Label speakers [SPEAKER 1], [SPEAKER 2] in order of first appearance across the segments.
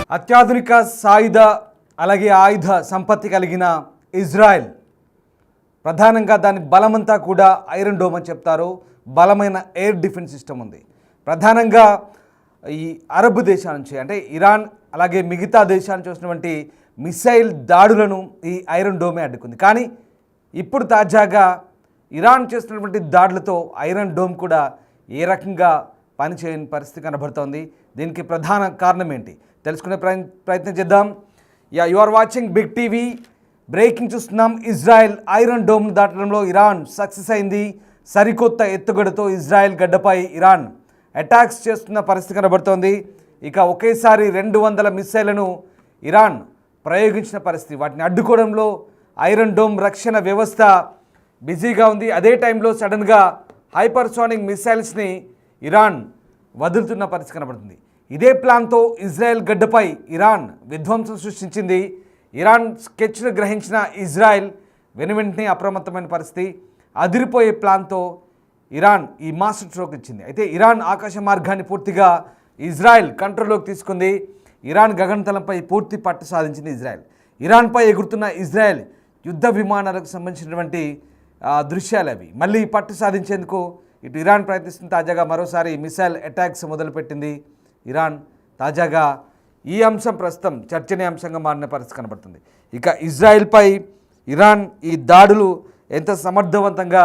[SPEAKER 1] అత్యాధునిక సాయుధ అలాగే ఆయుధ సంపత్తి కలిగిన ఇజ్రాయెల్ ప్రధానంగా దాని బలమంతా కూడా ఐరన్ డోమ్ అని చెప్తారు. బలమైన ఎయిర్ డిఫెన్స్ సిస్టమ్ ఉంది. ప్రధానంగా ఈ అరబ్ దేశాల నుంచి అంటే ఇరాన్ అలాగే మిగతా దేశాల నుంచి వచ్చినటువంటి మిసైల్ దాడులను ఈ ఐరన్ డోమే అడ్డుకుంది. కానీ ఇప్పుడు తాజాగా ఇరాన్ చేస్తున్నటువంటి దాడులతో ఐరన్ డోమ్ కూడా ఏ రకంగా పనిచేయని పరిస్థితి కనబడుతోంది. దీనికి ప్రధాన కారణం ఏంటి తెలుసుకునే ప్రయత్నం చేద్దాం. You are watching big TV. Breaking చూస్తున్నాం. ఇజ్రాయెల్ ఐరన్ డోమ్ను దాటడంలో ఇరాన్ సక్సెస్ అయింది. సరికొత్త ఎత్తుగడతో ఇజ్రాయెల్ గడ్డపై ఇరాన్ అటాక్స్ చేస్తున్న పరిస్థితి కనబడుతోంది. ఇక ఒకేసారి 200 మిసైళ్లను ఇరాన్ ప్రయోగించిన పరిస్థితి. వాటిని అడ్డుకోవడంలో ఐరన్ డోమ్ రక్షణ వ్యవస్థ బిజీగా ఉంది. అదే టైంలో సడన్గా హైపర్సోనిక్ మిసైల్స్ని ఇరాన్ వదులుతున్న పరిస్థితి కనబడుతుంది. ఇదే ప్లాన్తో ఇజ్రాయెల్ గడ్డపై ఇరాన్ విధ్వంసం సృష్టించింది. ఇరాన్ స్కెచ్ను గ్రహించిన ఇజ్రాయెల్ వెనువెంటనే అప్రమత్తమైన పరిస్థితి. అదిరిపోయే ప్లాన్తో ఇరాన్ ఈ మాస్టర్ స్ట్రోక్ ఇచ్చింది. అయితే ఇరాన్ ఆకాశ మార్గాన్ని పూర్తిగా ఇజ్రాయెల్ కంట్రోల్లోకి తీసుకుంది. ఇరాన్ గగనతలంపై పూర్తి పట్టు సాధించింది ఇజ్రాయెల్. ఇరాన్పై ఎగురుతున్న ఇజ్రాయెల్ యుద్ధ విమానాలకు సంబంధించినటువంటి దృశ్యాలు అవి. మళ్ళీ పట్టు సాధించేందుకు ఇటు ఇరాన్ ప్రయత్నిస్తుంది. తాజాగా మరోసారి మిసైల్ అటాక్స్ మొదలుపెట్టింది ఇరాన్. తాజాగా ఈ అంశం ప్రస్తుతం చర్చనీయాంశంగా మారిన పరిస్థితి కనబడుతుంది. ఇక ఇజ్రాయెల్పై ఇరాన్ ఈ దాడులు ఎంత సమర్థవంతంగా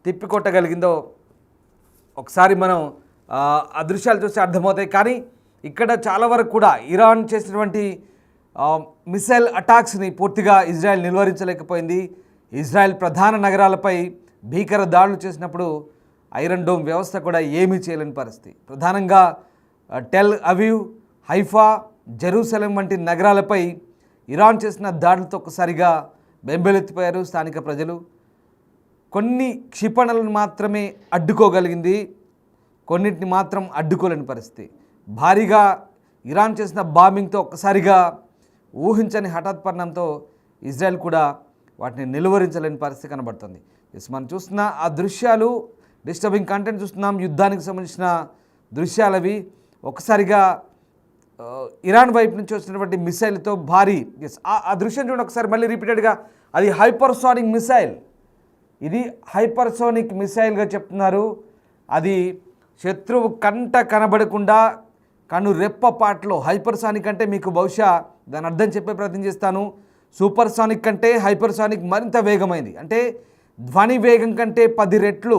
[SPEAKER 1] తిప్పికొట్టగలిగిందో ఒకసారి మనం ఆ దృశ్యాలు చూస్తే అర్థమవుతాయి. కానీ ఇక్కడ చాలా వరకు కూడా ఇరాన్ చేసినటువంటి మిసైల్ అటాక్స్ని పూర్తిగా ఇజ్రాయెల్ నిలువరించలేకపోయింది. ఇజ్రాయెల్ ప్రధాన నగరాలపై భీకర దాడులు చేసినప్పుడు ఐరన్ డోమ్ వ్యవస్థ కూడా ఏమీ చేయలేని పరిస్థితి. ప్రధానంగా టెల్ అవీవ్, హైఫా, జెరూసలేం వంటి నగరాలపై ఇరాన్ చేసిన దాడులతో ఒక్కసారిగా బెంబేలెత్తిపోయారు స్థానిక ప్రజలు. కొన్ని క్షిపణులను మాత్రమే అడ్డుకోగలిగింది, కొన్నింటిని మాత్రం అడ్డుకోలేని పరిస్థితి. భారీగా ఇరాన్ చేసిన బాంబింగ్తో ఒక్కసారిగా ఊహించని హఠాత్ పరిణామంతో ఇజ్రాయెల్ కూడా వాటిని నిలువరించలేని పరిస్థితి కనబడుతుంది. మనం చూస్తున్న ఆ దృశ్యాలు, డిస్టర్బింగ్ కంటెంట్ చూస్తున్నాం. యుద్ధానికి సంబంధించిన దృశ్యాలవి. ఒకసారిగా ఇరాన్ వైపు నుంచి వచ్చినటువంటి మిసైల్తో భారీ ఆ దృశ్యం చూడండి ఒకసారి మళ్ళీ రిపీటెడ్గా. అది హైపర్సోనిక్ మిసైల్. ఇది హైపర్సోనిక్ మిసైల్గా చెప్తున్నారు. అది శత్రువు కంట కనబడకుండా కను రెప్పపాట్లో హైపర్సానిక్ అంటే మీకు బహుశా దాని అర్థం చెప్పే ప్రయత్నం చేస్తాను. సూపర్ సానిక్ కంటే హైపర్సానిక్ మరింత వేగమైంది. అంటే ధ్వని వేగం కంటే 10 రెట్లు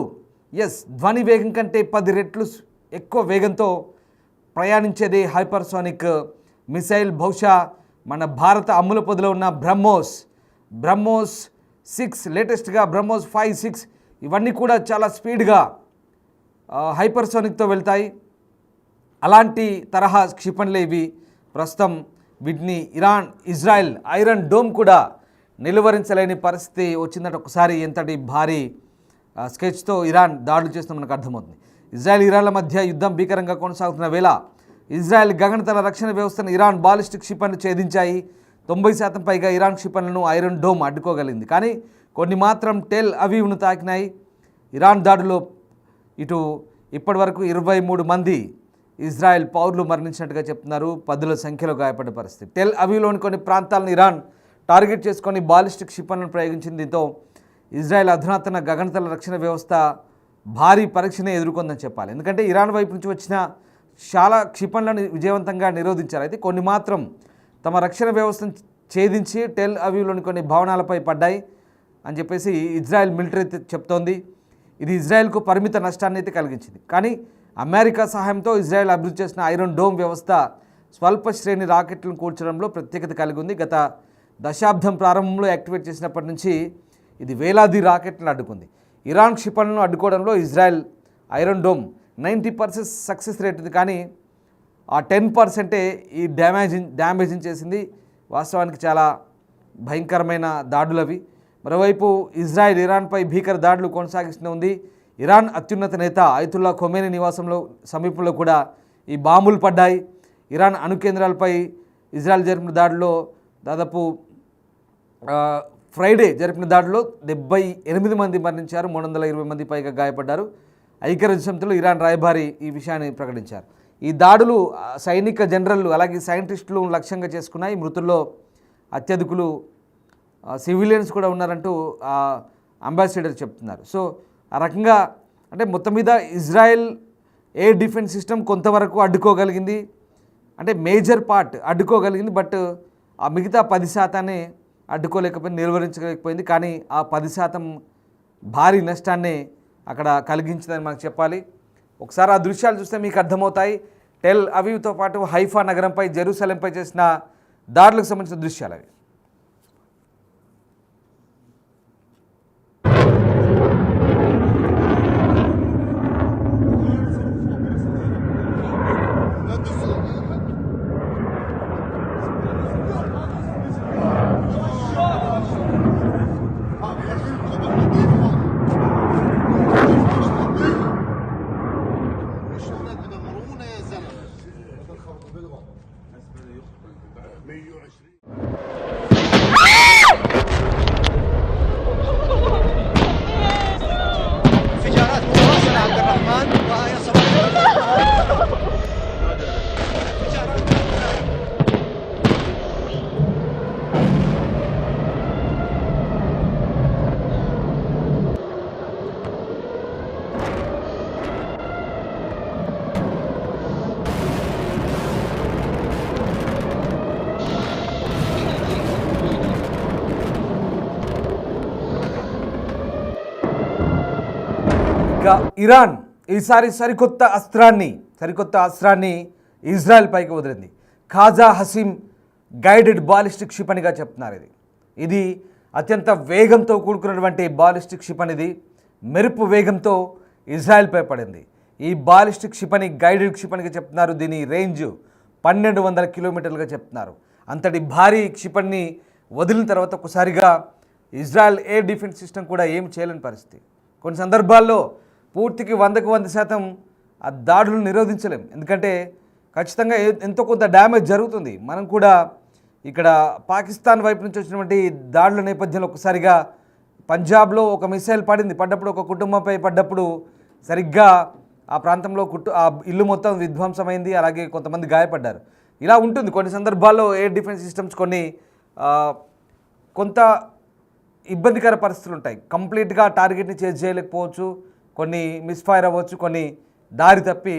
[SPEAKER 1] ధ్వని వేగం కంటే 10 రెట్లు ఎక్కువ వేగంతో ప్రయాణించేది హైపర్సోనిక్ మిసైల్. బహుశా మన భారత అమ్ముల పొదిలో ఉన్న బ్రహ్మోస్ 6, లేటెస్ట్గా బ్రహ్మోస్ 5, 6 ఇవన్నీ కూడా చాలా స్పీడ్గా హైపర్సోనిక్తో వెళ్తాయి. అలాంటి తరహా క్షిపణులే ఇవి. ప్రస్తుతం వీటిని ఇజ్రాయెల్ ఐరన్ డోమ్ కూడా నిలువరించలేని పరిస్థితి వచ్చిందంటే ఒకసారి ఎంతటి భారీ స్కెచ్తో ఇరాన్ దాడులు చేస్తున్న మనకు అర్థమవుతుంది. ఇజ్రాయెల్ ఇరాన్ల మధ్య యుద్ధం భీకరంగా కొనసాగుతున్న వేళ ఇజ్రాయెల్ గగనతల రక్షణ వ్యవస్థను ఇరాన్ బాలిస్టిక్ క్షిపణులు ఛేదించాయి. 90% పైగా ఇరాన్ క్షిపణులను ఐరన్ డోమ్ అడ్డుకోగలిగింది. కానీ కొన్ని మాత్రం టెల్ అవీవ్ను తాకినాయి. ఇరాన్ దాడిలో ఇప్పటి వరకు 23 మంది ఇజ్రాయెల్ పౌరులు మరణించినట్టుగా చెప్తున్నారు. 10ల సంఖ్యలో గాయపడ్డ పరిస్థితి. టెల్ అవీవ్లోని కొన్ని ప్రాంతాలను ఇరాన్ టార్గెట్ చేసుకొని బాలిస్టిక్ క్షిపణులను ప్రయోగించింది. దీంతో ఇజ్రాయెల్ అధునాతన గగనతల రక్షణ వ్యవస్థ భారీ పరీక్షనే ఎదుర్కొందని చెప్పాలి. ఎందుకంటే ఇరాన్ వైపు నుంచి వచ్చిన చాలా క్షిపణులను విజయవంతంగా నిరోధించారు. అయితే కొన్ని మాత్రం తమ రక్షణ వ్యవస్థను ఛేదించి టెల్ అవీవ్లోని కొన్ని భవనాలపై పడ్డాయి అని చెప్పేసి ఇజ్రాయెల్ మిలిటరీ చెప్తోంది. ఇది ఇజ్రాయెల్కు పరిమిత నష్టాన్ని అయితే కలిగించింది. కానీ అమెరికా సహాయంతో ఇజ్రాయెల్ అభివృద్ధి చేసిన ఐరన్ డోమ్ వ్యవస్థ స్వల్ప శ్రేణి రాకెట్లను కూల్చడంలో ప్రత్యేకత కలిగి ఉంది. గత దశాబ్దం ప్రారంభంలో యాక్టివేట్ చేసినప్పటి నుంచి ఇది వేలాది రాకెట్లను అడ్డుకుంది. ఇరాన్ క్షిపణులను అడ్డుకోవడంలో Israel iron dome 90% success rate ఉంది. కానీ ఆ 10%ఏ ఈ డ్యామేజింగ్ చేసింది. వాస్తవానికి చాలా భయంకరమైన దాడులు అవి. మరోవైపు ఇజ్రాయెల్ ఇరాన్పై భీకర దాడులు కొనసాగిస్తూనే ఉంది. ఇరాన్ అత్యున్నత నేత అయతుల్లా ఖొమేనీ నివాసంలో సమీపంలో కూడా ఈ బాంబులు పడ్డాయి. ఇరాన్ అణు కేంద్రాలపై ఇజ్రాయెల్ జరిపిన దాడిలో దాదాపు ఫ్రైడే జరిపిన దాడిలో 78 మంది మరణించారు, 320 మంది పైగా గాయపడ్డారు. ఐక్యరాజ్యసమితిలో ఇరాన్ రాయబారి ఈ విషయాన్ని ప్రకటించారు. ఈ దాడులు సైనిక జనరల్లు అలాగే సైంటిస్టులు లక్ష్యంగా చేసుకున్నాయి. మృతుల్లో అత్యధికులు సివిలియన్స్ కూడా ఉన్నారంటూ అంబాసిడర్ చెప్తున్నారు. సో ఆ రకంగా అంటే మొత్తం మీద ఇజ్రాయెల్ ఎయిర్ డిఫెన్స్ సిస్టమ్ కొంతవరకు అడ్డుకోగలిగింది, అంటే మేజర్ పార్ట్ అడ్డుకోగలిగింది. బట్ ఆ మిగతా 10% అడ్డుకోలేకపోయింది, నిర్వహించలేకపోయింది. కానీ ఆ 10% భారీ నష్టాన్ని అక్కడ కలిగించిందని మనకు చెప్పాలి. ఒకసారి ఆ దృశ్యాలు చూస్తే మీకు అర్థమవుతాయి. టెల్ అవీవ్తో పాటు హైఫా నగరంపై, జెరూసలేంపై చేసిన దాడులకు సంబంధించిన దృశ్యాలు అవి.
[SPEAKER 2] انفجارات متواصلة عبد الرحمن وهي
[SPEAKER 1] ఇక ఇరాన్ ఈసారి సరికొత్త అస్త్రాన్ని ఇజ్రాయెల్ పైకి వదిలింది. ఖాజా హసీమ్ గైడెడ్ బాలిస్టిక్ క్షిపణిగా చెప్తున్నారు. ఇది అత్యంత వేగంతో కూడుకున్నటువంటి బాలిస్టిక్ క్షిపణి. ఇది మెరుపు వేగంతో ఇజ్రాయెల్పై పడింది. ఈ బాలిస్టిక్ క్షిపణి గైడెడ్ క్షిపణిగా చెప్తున్నారు. దీని రేంజ్ 1200 కిలోమీటర్లుగా చెప్తున్నారు. అంతటి భారీ క్షిపణిని వదిలిన తర్వాత ఒకసారిగా ఇజ్రాయెల్ ఎయిర్ డిఫెన్స్ సిస్టమ్ కూడా ఏం చేయలేని పరిస్థితి. కొన్ని సందర్భాల్లో పూర్తికి 100% ఆ దాడులను నిరోధించలేం, ఎందుకంటే ఖచ్చితంగా ఎంతో కొంత డ్యామేజ్ జరుగుతుంది. మనం కూడా ఇక్కడ పాకిస్తాన్ వైపు నుంచి వచ్చినటువంటి దాడుల నేపథ్యంలో ఒకసారిగా పంజాబ్లో ఒక మిసైల్ పడ్డప్పుడు ఒక కుటుంబంపై పడ్డప్పుడు సరిగ్గా ఆ ప్రాంతంలో ఆ ఇల్లు మొత్తం విధ్వంసమైంది, అలాగే కొంతమంది గాయపడ్డారు. ఇలా ఉంటుంది కొన్ని సందర్భాల్లో ఎయిర్ డిఫెన్స్ సిస్టమ్స్ కొంత ఇబ్బందికర పరిస్థితులు ఉంటాయి. కంప్లీట్గా టార్గెట్ని చేజ్ చేయలేకపోవచ్చు, కొన్ని మిస్ఫైర్ అవ్వచ్చు, కొన్ని దారి తప్పి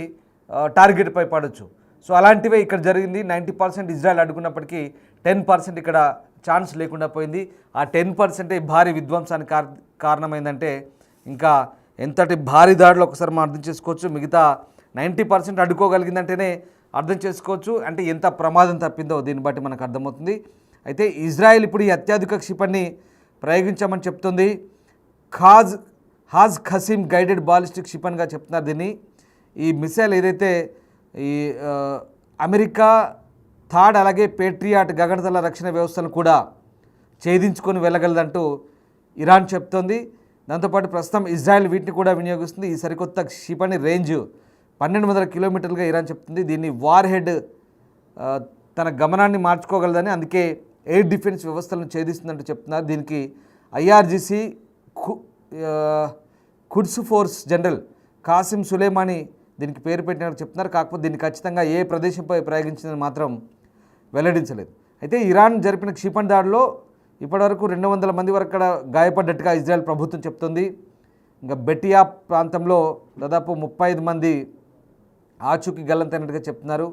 [SPEAKER 1] టార్గెట్పై పడవచ్చు. సో అలాంటివే ఇక్కడ జరిగింది. 90% ఇజ్రాయెల్ అడ్డుకున్నప్పటికీ 10% ఇక్కడ ఛాన్స్ లేకుండా పోయింది. ఆ 10% భారీ విధ్వంసానికి కారణమైందంటే ఇంకా ఎంతటి భారీ దాడిలో ఒకసారి మనం అర్థం చేసుకోవచ్చు. మిగతా 90% అడ్డుకోగలిగిందంటేనే అర్థం చేసుకోవచ్చు అంటే ఎంత ప్రమాదం తప్పిందో దీన్ని బట్టి మనకు అర్థమవుతుంది. అయితే ఇజ్రాయెల్ ఇప్పుడు ఈ అత్యాధునిక క్షిపణిని ప్రయోగించామని చెప్తుంది. హాజ్ ఖసీమ్ గైడెడ్ బాలిస్టిక్ క్షిపణిగా చెప్తున్నారు దీన్ని. ఈ మిసైల్ ఏదైతే ఈ అమెరికా థాడ్ అలాగే పేట్రియాట్ గగనతల రక్షణ వ్యవస్థను కూడా ఛేదించుకొని వెళ్ళగలదంటూ ఇరాన్ చెప్తోంది. దాంతోపాటు ప్రస్తుతం ఇజ్రాయెల్ వీటిని కూడా వినియోగిస్తుంది. ఈ సరికొత్త క్షిపణి రేంజ్ 1200 కిలోమీటర్లుగా ఇరాన్ చెప్తుంది. దీన్ని వార్ హెడ్ తన గమనాన్ని మార్చుకోగలదని, అందుకే ఎయిర్ డిఫెన్స్ వ్యవస్థలను ఛేదిస్తుందంటూ చెప్తున్నారు. దీనికి IRGC Quds force general Qasem Soleimani దీనికి పేరు పెట్టినట్టు చెప్తున్నారు. కాకపోతే దీన్ని ఖచ్చితంగా ఏ ప్రదేశంపై ప్రయోగించిందని మాత్రం వెల్లడించలేదు. అయితే ఇరాన్ జరిపిన క్షిపణి దాడిలో ఇప్పటివరకు 200 మంది వరకు అక్కడ గాయపడ్డట్టుగా ఇజ్రాయెల్ ప్రభుత్వం చెప్తుంది. ఇంకా బెటియా ప్రాంతంలో దాదాపు 35 మంది ఆచూకీ గల్లంతైనట్టుగా చెప్తున్నారు.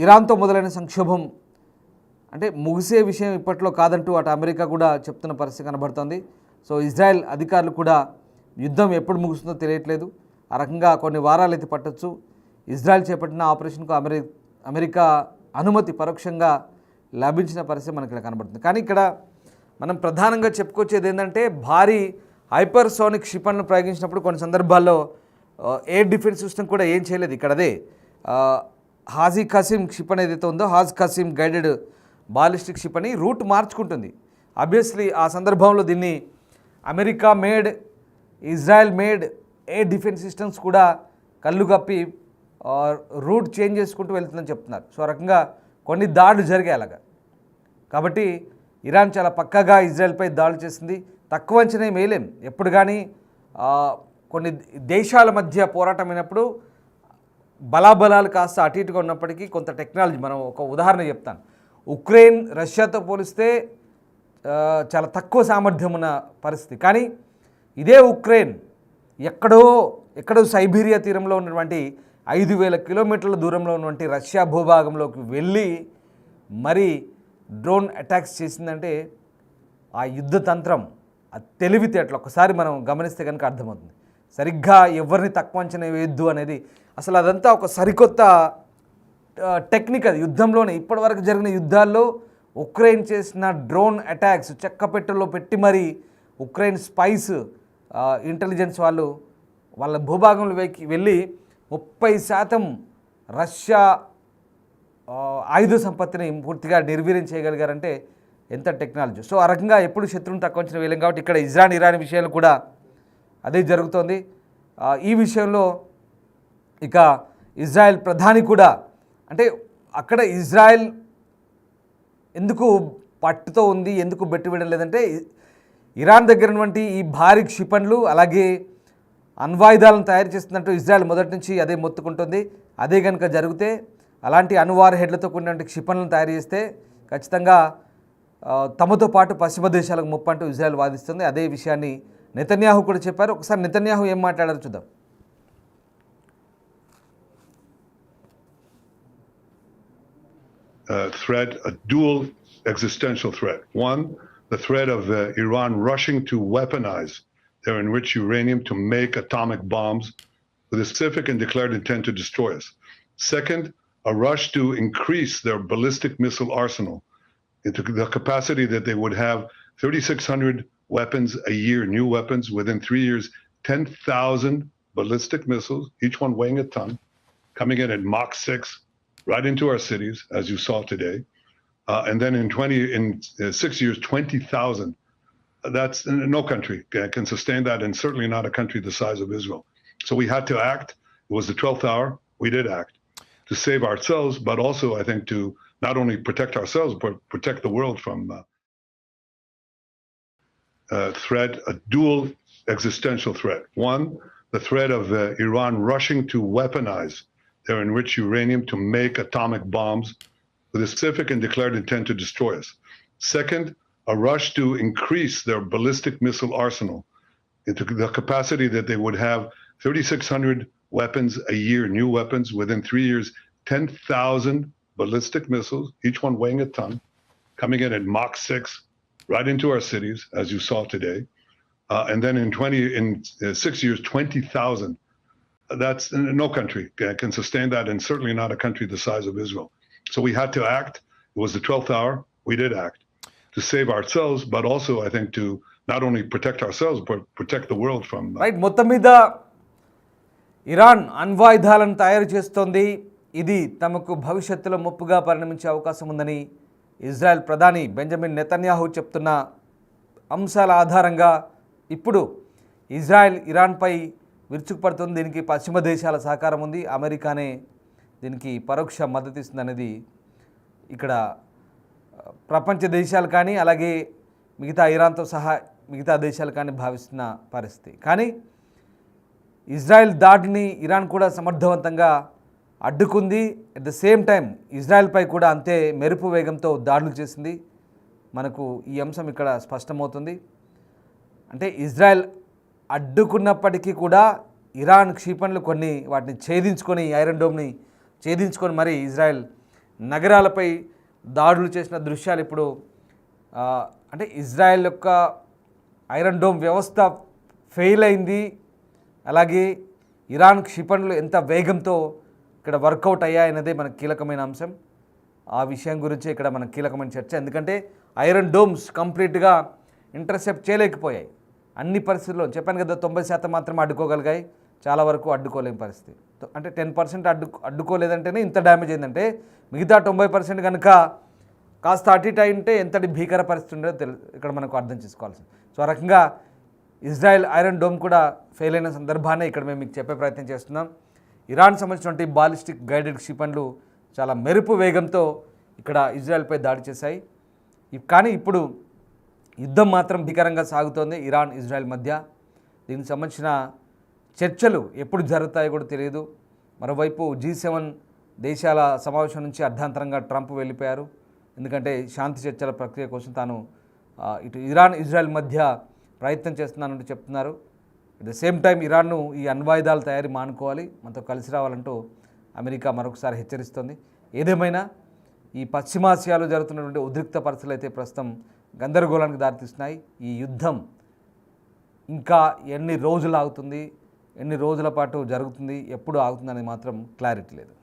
[SPEAKER 1] ఇరాన్తో మొదలైన సంక్షోభం అంటే ముగిసే విషయం ఇప్పట్లో కాదంటూ అటు అమెరికా కూడా చెప్తున్న పరిస్థితి కనబడుతోంది. సో ఇజ్రాయెల్ అధికారులు కూడా యుద్ధం ఎప్పుడు ముగుస్తుందో తెలియట్లేదు. ఆ రకంగా కొన్ని వారాలు అయితే పట్టొచ్చు. ఇజ్రాయెల్ చేపట్టిన ఆపరేషన్కు అమెరికా అనుమతి పరోక్షంగా లభించిన పరిస్థితి మనకి ఇక్కడ కనబడుతుంది. కానీ ఇక్కడ మనం ప్రధానంగా చెప్పుకొచ్చేది ఏంటంటే భారీ హైపర్సోనిక్ క్షిపణిని ప్రయోగించినప్పుడు కొన్ని సందర్భాల్లో ఎయిర్ డిఫెన్స్ సిస్టమ్ కూడా ఏం చేయలేదు. ఇక్కడ అదే హాజీ ఖసీమ్ క్షిపణి ఏదైతే ఉందో హాజ్ ఖసీమ్ గైడెడ్ బాలిస్టిక్ క్షిపణి రూట్ మార్చుకుంటుంది. ఆబ్వియస్లీ ఆ సందర్భంలో దీన్ని America made Israel made air defence systems కూడా కళ్ళు కప్పి రూట్ చేంజ్ చేసుకుంటూ వెళ్తుందని చెప్తున్నారు. సో ఆ రకంగా కొన్ని దాడులు జరిగాయి అలాగా. కాబట్టి ఇరాన్ చాలా పక్కాగా ఇజ్రాయెల్పై దాడులు చేసింది. తక్కువ అంచనా వేయలేం. ఎప్పుడు కానీ కొన్ని దేశాల మధ్య పోరాటం అయినప్పుడు బలాబలాలు కాస్త అటు ఇటుగా ఉన్నప్పటికీ కొంత టెక్నాలజీ, మనం ఒక ఉదాహరణ చెప్తాను. ఉక్రెయిన్ రష్యాతో పోలిస్తే చాలా తక్కువ సామర్థ్యం ఉన్న పరిస్థితి. కానీ ఇదే ఉక్రెయిన్ ఎక్కడో సైబీరియా తీరంలో ఉన్నటువంటి 5,000 కిలోమీటర్ల దూరంలో ఉన్నటువంటి రష్యా భూభాగంలోకి వెళ్ళి మరి డ్రోన్ అటాక్స్ చేసిందంటే ఆ యుద్ధ తంత్రం, ఆ తెలివితేటలు ఒకసారి మనం గమనిస్తే కనుక అర్థమవుతుంది. సరిగ్గా ఎవరిని తక్కువ అంచనా వేయద్దు అనేది అసలు అదంతా ఒక సరికొత్త టెక్నిక్. అది యుద్ధంలోనే ఇప్పటివరకు జరిగిన యుద్ధాల్లో ఉక్రెయిన్ చేసిన డ్రోన్ అటాక్స్ చెక్కపెట్టెల్లో పెట్టి మరి ఉక్రెయిన్ స్పైస్ ఇంటెలిజెన్స్ వాళ్ళు వాళ్ళ భూభాగంలో వెళ్ళి 30% రష్యా ఆయుధ సంపత్తిని పూర్తిగా నిర్వీర్యం చేయగలిగారంటే ఎంత టెక్నాలజీ. సో ఆ రకంగా ఎప్పుడు శత్రువుని తక్కువ అంచనా వేయలేం. కాబట్టి ఇక్కడ ఇరాన్ విషయాలు కూడా అదే జరుగుతోంది. ఈ విషయంలో ఇక ఇజ్రాయెల్ ప్రధాని కూడా, అంటే అక్కడ ఇజ్రాయెల్ ఎందుకు పట్టుతో ఉంది, ఎందుకు బెట్టు వేయడం లేదంటే ఇరాన్ దగ్గర ఉన్నటువంటి ఈ భారీ క్షిపణులు అలాగే అణ్వాయుధాలను తయారు చేస్తున్నట్టు ఇజ్రాయెల్ మొదటి నుంచి అదే మొత్తుకుంటుంది. అదే కనుక జరిగితే అలాంటి అణువార్ హెడ్లతో కూడినటువంటి క్షిపణులను తయారు చేస్తే ఖచ్చితంగా తమతో పాటు పశ్చిమ దేశాలకు ముప్పు అంటూ ఇజ్రాయెల్ వాదిస్తుంది. అదే విషయాన్ని నెతన్యాహు కూడా చెప్పారు. ఒకసారి నెతన్యాహు ఏం మాట్లాడారో చూద్దాం.
[SPEAKER 3] Threat, a dual existential threat. One, the threat of Iran rushing to weaponize their enriched uranium to make atomic bombs with a specific and declared intent to destroy us. Second, a rush to increase their ballistic missile arsenal into the capacity that they would have 3,600 weapons a year, new weapons within 3 years, 10,000 ballistic missiles, each one weighing a ton, coming in at Mach 6, right into our cities, as you saw today. And then in 6 years, 20,000. That's no country can sustain that, and certainly not a country the size of Israel. So we had to act. It was the 12th hour. We did act to save ourselves, but also, I think, to not only protect ourselves, but protect the world from threat, a dual existential threat. One, the threat of Iran rushing to weaponize their enriched uranium to make atomic bombs with a specific and declared intent to destroy us. Second, a rush to increase their ballistic missile arsenal into the capacity that they would have 3,600 weapons a year, new weapons within 3 years, 10,000 ballistic missiles, each one weighing a ton, coming in at Mach 6, right into our cities, as you saw today. And then in 6 years, 20,000. That's no country can sustain that, and certainly not a country the size of Israel. So we had to act. It was the 12th hour. We did act to save ourselves, but also, I think, to not only protect ourselves, but protect the world from...
[SPEAKER 1] right, మొత్తం మీద Iran అణ్వాయుధాలను తయారు చేస్తోంది. ఇది తమకు భవిష్యత్తులో ముప్పుగా పరిణమించే అవకాశం ఉందని Israel ప్రధాని బెంజమిన్ నెతన్యాహు చెప్తున్న అంశాల ఆధారంగా ఇప్పుడు ఇజ్రాయెల్ ఇరాన్పై విరుచుకుపడుతుంది. దీనికి పశ్చిమ దేశాల సహకారం ఉంది. అమెరికానే దీనికి పరోక్ష మద్దతు ఇస్తుంది అనేది ఇక్కడ ప్రపంచ దేశాలు కానీ అలాగే మిగతా ఇరాన్తో సహా మిగతా దేశాలు కానీ భావిస్తున్న పరిస్థితి. కానీ ఇజ్రాయెల్ దాడిని ఇరాన్ కూడా సమర్థవంతంగా అడ్డుకుంది. అట్ ద సేమ్ టైం ఇజ్రాయెల్పై కూడా అంతే మెరుపు వేగంతో దాడులు చేసింది. మనకు ఈ అంశం ఇక్కడ స్పష్టమవుతుంది. అంటే ఇజ్రాయెల్ అడ్డుకున్నప్పటికీ కూడా ఇరాన్ క్షిపణులు కొన్ని వాటిని ఛేదించుకొని, ఐరన్ డోమ్ని ఛేదించుకొని మరి ఇజ్రాయెల్ నగరాలపై దాడులు చేసిన దృశ్యాలు ఇప్పుడు అంటే ఇజ్రాయెల్ యొక్క ఐరన్ డోమ్ వ్యవస్థ ఫెయిల్ అయింది. అలాగే ఇరాన్ క్షిపణులు ఎంత వేగంతో ఇక్కడ వర్కౌట్ అయ్యాయన్నదే మనకు కీలకమైన అంశం. ఆ విషయం గురించి ఇక్కడ మనకు కీలకమైన చర్చ. ఎందుకంటే ఐరన్ డోమ్స్ కంప్లీట్గా ఇంటర్సెప్ట్ చేయలేకపోయాయి. అన్ని పరిస్థితుల్లో చెప్పాను కదా, 90% మాత్రమే అడ్డుకోగలిగాయి. చాలా వరకు అడ్డుకోలేని పరిస్థితి. అంటే 10% అడ్డుకోలేదంటేనే ఇంత డ్యామేజ్ అయిందంటే మిగతా 90% కనుక కాస్త అటు ఇటు అయింటే ఎంతటి భీకర పరిస్థితి ఉండేదో ఇక్కడ మనకు అర్థం చేసుకోవాల్సింది. సో ఆ రకంగా ఇజ్రాయెల్ ఐరన్ డోమ్ కూడా ఫెయిల్ అయిన సందర్భాన్ని ఇక్కడ మేము మీకు చెప్పే ప్రయత్నం చేస్తున్నాం. ఇరాన్ సంబంధించినటువంటి బాలిస్టిక్ గైడెడ్ క్షిపణులు చాలా మెరుపు వేగంతో ఇక్కడ ఇజ్రాయెల్పై దాడి చేశాయి. కానీ ఇప్పుడు యుద్ధం మాత్రం భీకరంగా సాగుతోంది ఇరాన్ ఇజ్రాయెల్ మధ్య. దీనికి సంబంధించిన చర్చలు ఎప్పుడు జరుగుతాయో కూడా తెలియదు. మరోవైపు G7 దేశాల సమావేశం నుంచి అర్ధాంతరంగా ట్రంప్ వెళ్ళిపోయారు. ఎందుకంటే శాంతి చర్చల ప్రక్రియ కోసం తాను ఇటు ఇరాన్ ఇజ్రాయెల్ మధ్య ప్రయత్నం చేస్తున్నానంటూ చెప్తున్నారు. అట్ ద సేమ్ టైం ఇరాన్ను ఈ అణ్వాయుధాల తయారీ మానుకోవాలి, మనతో కలిసి రావాలంటూ అమెరికా మరొకసారి హెచ్చరిస్తోంది. ఏదేమైనా ఈ పశ్చిమాసియాలో జరుగుతున్నటువంటి ఉద్రిక్త పరిస్థితులు అయితే ప్రస్తుతం గందరగోళానికి దారితీస్తున్నాయి. ఈ యుద్ధం ఇంకా ఎన్ని రోజులు ఆగుతుంది, ఎన్ని రోజుల పాటు జరుగుతుంది, ఎప్పుడు ఆగుతుంది అనేది మాత్రం క్లారిటీ లేదు.